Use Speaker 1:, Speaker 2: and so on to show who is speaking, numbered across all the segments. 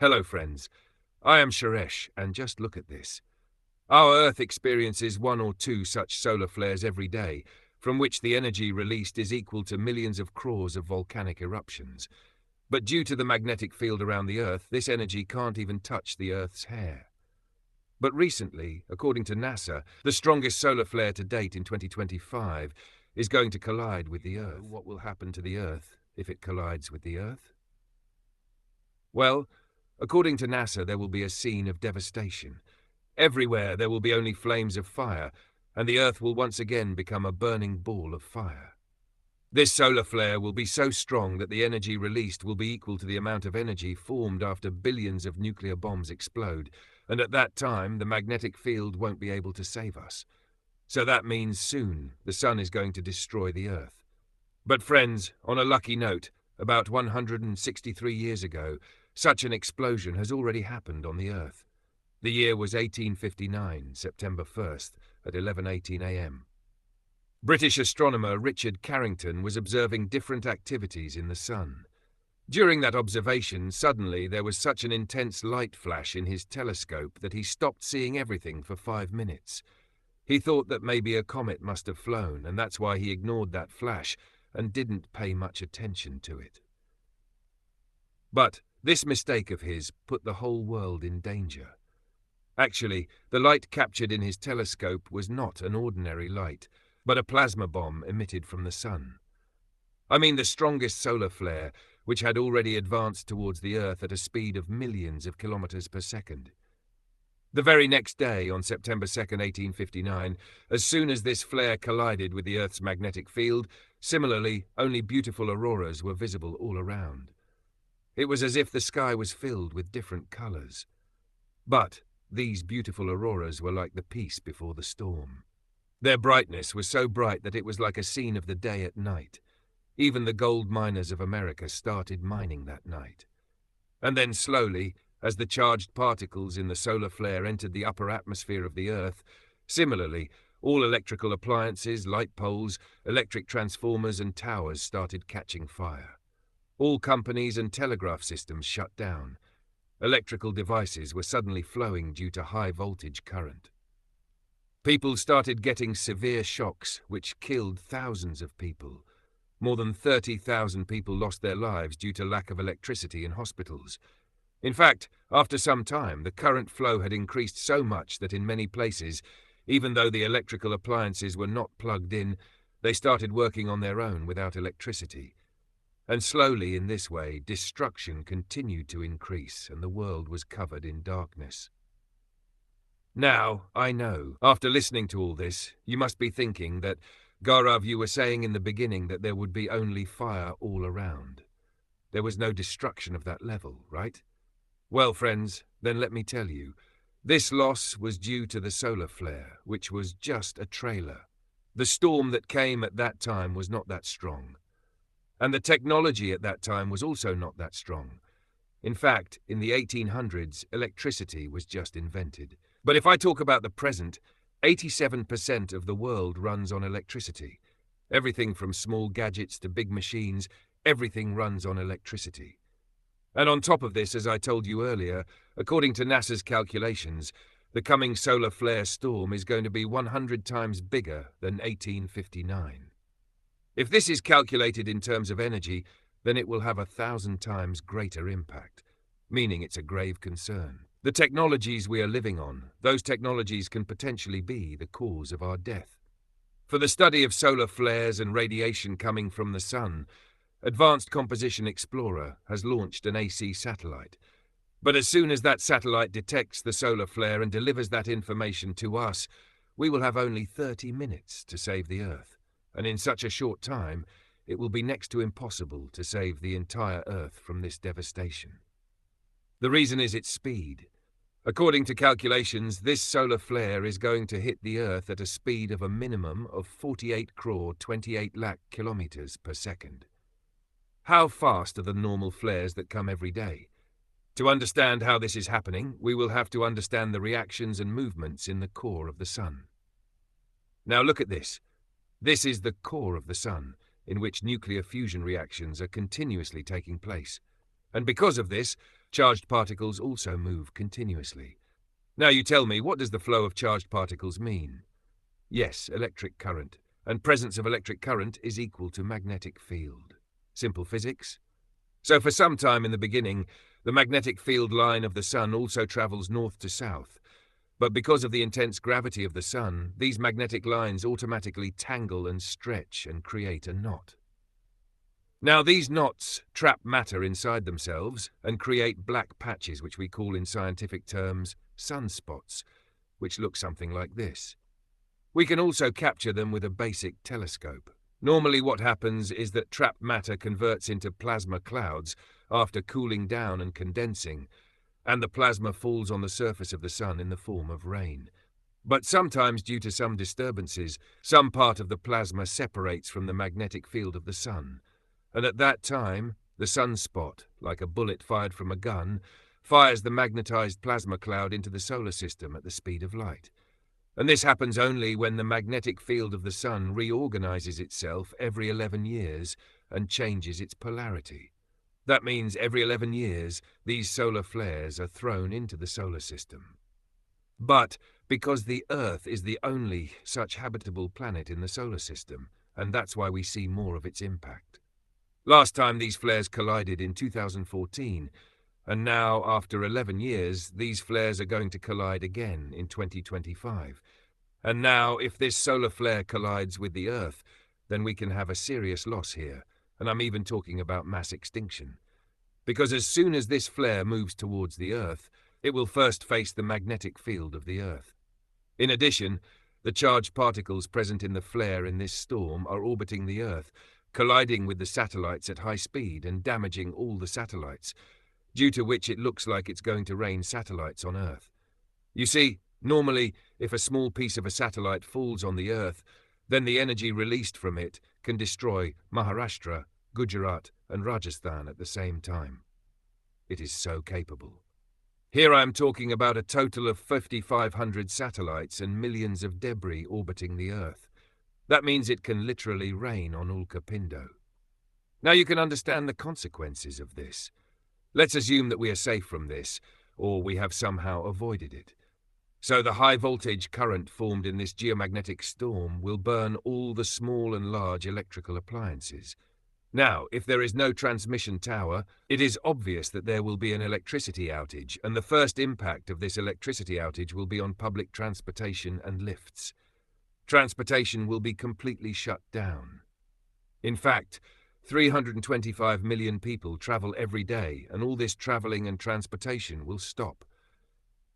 Speaker 1: Hello, friends. I am Suresh, and just look at this. Our Earth experiences one or two such solar flares every day, from which the energy released is equal to millions of crores of volcanic eruptions. But due to the magnetic field around the Earth, this energy can't even touch the Earth's hair. But recently, according to NASA, the strongest solar flare to date in 2025 is going to collide with the Earth. What will happen to the Earth if it collides with the Earth? Well, according to NASA, there will be a scene of devastation. Everywhere there will be only flames of fire, and the Earth will once again become a burning ball of fire. This solar flare will be so strong that the energy released will be equal to the amount of energy formed after billions of nuclear bombs explode, and at that time the magnetic field won't be able to save us. So that means soon the sun is going to destroy the Earth. But friends, on a lucky note, about 163 years ago, such an explosion has already happened on the Earth. The year was 1859, September 1st, at 11:18 a.m. British astronomer Richard Carrington was observing different activities in the sun. During that observation, suddenly there was such an intense light flash in his telescope that he stopped seeing everything for 5 minutes. He thought that maybe a comet must have flown, and that's why he ignored that flash and didn't pay much attention to it. But this mistake of his put the whole world in danger. Actually, the light captured in his telescope was not an ordinary light, but a plasma bomb emitted from the sun. I mean the strongest solar flare, which had already advanced towards the Earth at a speed of millions of kilometers per second. The very next day, on September 2nd, 1859, as soon as this flare collided with the Earth's magnetic field, similarly, only beautiful auroras were visible all around. It was as if the sky was filled with different colors. But these beautiful auroras were like the peace before the storm. Their brightness was so bright that it was like a scene of the day at night. Even the gold miners of America started mining that night. And then slowly, as the charged particles in the solar flare entered the upper atmosphere of the Earth, similarly, all electrical appliances, light poles, electric transformers and towers started catching fire. All companies and telegraph systems shut down. Electrical devices were suddenly flowing due to high voltage current. People started getting severe shocks, which killed thousands of people. More than 30,000 people lost their lives due to lack of electricity in hospitals. In fact, after some time, the current flow had increased so much that in many places, even though the electrical appliances were not plugged in, they started working on their own without electricity. And slowly, in this way, destruction continued to increase and the world was covered in darkness. Now, I know, after listening to all this, you must be thinking that, Gaurav, you were saying in the beginning that there would be only fire all around. There was no destruction of that level, right? Well, friends, then let me tell you, this loss was due to the solar flare, which was just a trailer. The storm that came at that time was not that strong. And the technology at that time was also not that strong. In fact, in the 1800s, electricity was just invented. But if I talk about the present, 87% of the world runs on electricity. Everything from small gadgets to big machines, everything runs on electricity. And on top of this, as I told you earlier, according to NASA's calculations, the coming solar flare storm is going to be 100 times bigger than 1859. If this is calculated in terms of energy, then it will have 1,000 times greater impact, meaning it's a grave concern. The technologies we are living on, those technologies can potentially be the cause of our death. For the study of solar flares and radiation coming from the sun, Advanced Composition Explorer has launched an AC satellite. But as soon as that satellite detects the solar flare and delivers that information to us, we will have only 30 minutes to save the Earth. And in such a short time, it will be next to impossible to save the entire Earth from this devastation. The reason is its speed. According to calculations, this solar flare is going to hit the Earth at a speed of a minimum of 48 crore 28 lakh kilometers per second. How fast are the normal flares that come every day? To understand how this is happening, we will have to understand the reactions and movements in the core of the sun. Now look at this. This is the core of the sun, in which nuclear fusion reactions are continuously taking place. And because of this, Charged particles also move continuously. Now you tell me, what does the flow of charged particles mean? Yes, electric current, and presence of electric current is equal to magnetic field. Simple physics. So for some time in the beginning, the magnetic field line of the Sun also travels north to south. But because of the intense gravity of the Sun, these magnetic lines automatically tangle and stretch and create a knot. Now these knots trap matter inside themselves and create black patches, which we call in scientific terms sunspots, which look something like this. We can also capture them with a basic telescope. Normally what happens is that trapped matter converts into plasma clouds after cooling down and condensing, and the plasma falls on the surface of the Sun in the form of rain. But sometimes, due to some disturbances, some part of the plasma separates from the magnetic field of the Sun, and at that time, the sunspot, like a bullet fired from a gun, fires the magnetized plasma cloud into the solar system at the speed of light. And this happens only when the magnetic field of the Sun reorganizes itself every 11 years and changes its polarity. That means every 11 years, these solar flares are thrown into the solar system. But because the Earth is the only such habitable planet in the solar system, and that's why we see more of its impact. Last time these flares collided in 2014, and now, after 11 years, these flares are going to collide again in 2025. And now, if this solar flare collides with the Earth, then we can have a serious loss here, and I'm even talking about mass extinction. Because as soon as this flare moves towards the Earth, it will first face the magnetic field of the Earth. In addition, the charged particles present in the flare in this storm are orbiting the Earth, colliding with the satellites at high speed and damaging all the satellites, due to which it looks like it's going to rain satellites on Earth. You see, normally, if a small piece of a satellite falls on the Earth, then the energy released from it can destroy Maharashtra, Gujarat, and Rajasthan at the same time. It is so capable. Here I am talking about a total of 5,500 satellites and millions of debris orbiting the Earth. That means it can literally rain on Ulkapindo. Now you can understand the consequences of this. Let's assume that we are safe from this, or we have somehow avoided it. So the high-voltage current formed in this geomagnetic storm will burn all the small and large electrical appliances. Now, if there is no transmission tower, it is obvious that there will be an electricity outage, and the first impact of this electricity outage will be on public transportation and lifts. Transportation will be completely shut down. In fact, 325 million people travel every day, and all this travelling and transportation will stop.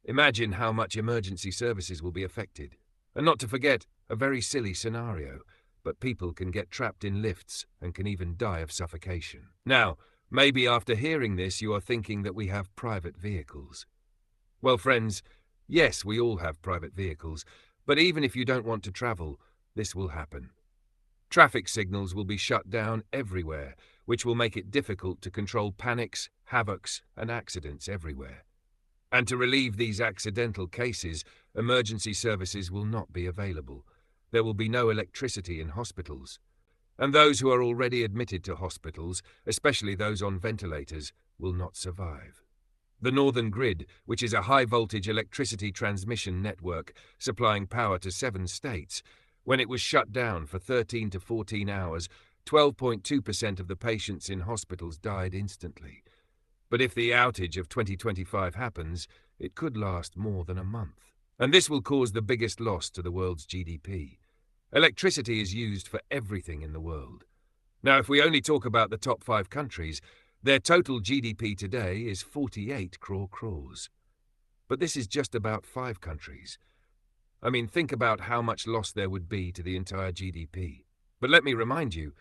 Speaker 1: Imagine how much emergency services will be affected. And not to forget, a very silly scenario, but people can get trapped in lifts and can even die of suffocation. Now, maybe after hearing this you are thinking that we have private vehicles. Well, friends, yes, we all have private vehicles, but even if you don't want to travel, this will happen. Traffic signals will be shut down everywhere, which will make it difficult to control panics, havocs, and accidents everywhere. And to relieve these accidental cases, emergency services will not be available. There will be no electricity in hospitals. And those who are already admitted to hospitals, especially those on ventilators, will not survive. The Northern Grid, which is a high-voltage electricity transmission network supplying power to 7 states, when it was shut down for 13 to 14 hours, 12.2% of the patients in hospitals died instantly. But if the outage of 2025 happens, it could last more than a month. And this will cause the biggest loss to the world's GDP. Electricity is used for everything in the world. Now, if we only talk about the top 5 countries, their total GDP today is 48 crores. But this is just about 5 countries. I mean, think about how much loss there would be to the entire GDP. But let me remind you,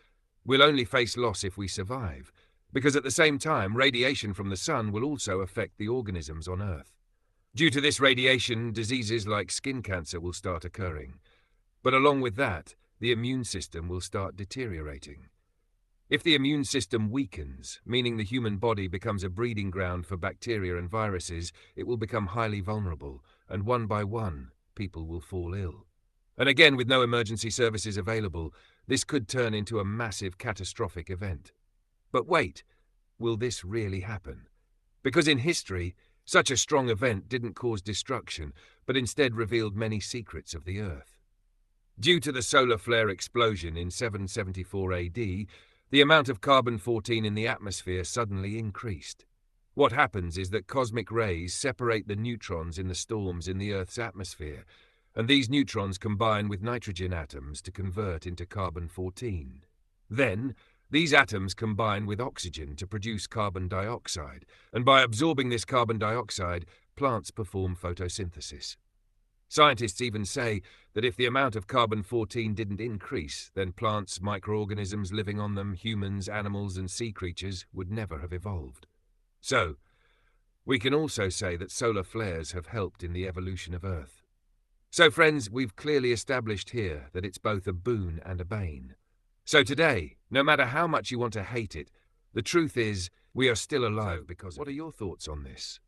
Speaker 1: we'll only face loss if we survive, because at the same time, radiation from the sun will also affect the organisms on Earth. Due to this radiation, diseases like skin cancer will start occurring. But along with that, the immune system will start deteriorating. If the immune system weakens, meaning the human body becomes a breeding ground for bacteria and viruses, it will become highly vulnerable, and one by one, people will fall ill. And again, with no emergency services available, this could turn into a massive catastrophic event. But wait, will this really happen? Because in history, such a strong event didn't cause destruction, but instead revealed many secrets of the Earth. Due to the solar flare explosion in 774 AD, the amount of carbon-14 in the atmosphere suddenly increased. What happens is that cosmic rays separate the neutrons in the storms in the Earth's atmosphere, and these neutrons combine with nitrogen atoms to convert into carbon-14. Then, these atoms combine with oxygen to produce carbon dioxide, and by absorbing this carbon dioxide, plants perform photosynthesis. Scientists even say that if the amount of carbon-14 didn't increase, then plants, microorganisms living on them, humans, animals, and sea creatures would never have evolved. So, we can also say that solar flares have helped in the evolution of Earth. So, friends, we've clearly established here that it's both a boon and a bane. So today, no matter how much you want to hate it, the truth is we are still alive because of it. What are your thoughts on this?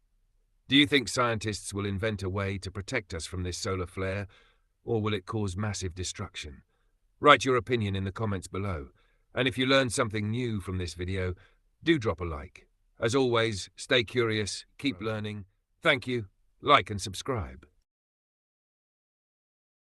Speaker 1: Do you think scientists will invent a way to protect us from this solar flare, or will it cause massive destruction? Write your opinion in the comments below, and if you learned something new from this video, do drop a like. As always, stay curious, keep learning. Thank you, like and subscribe.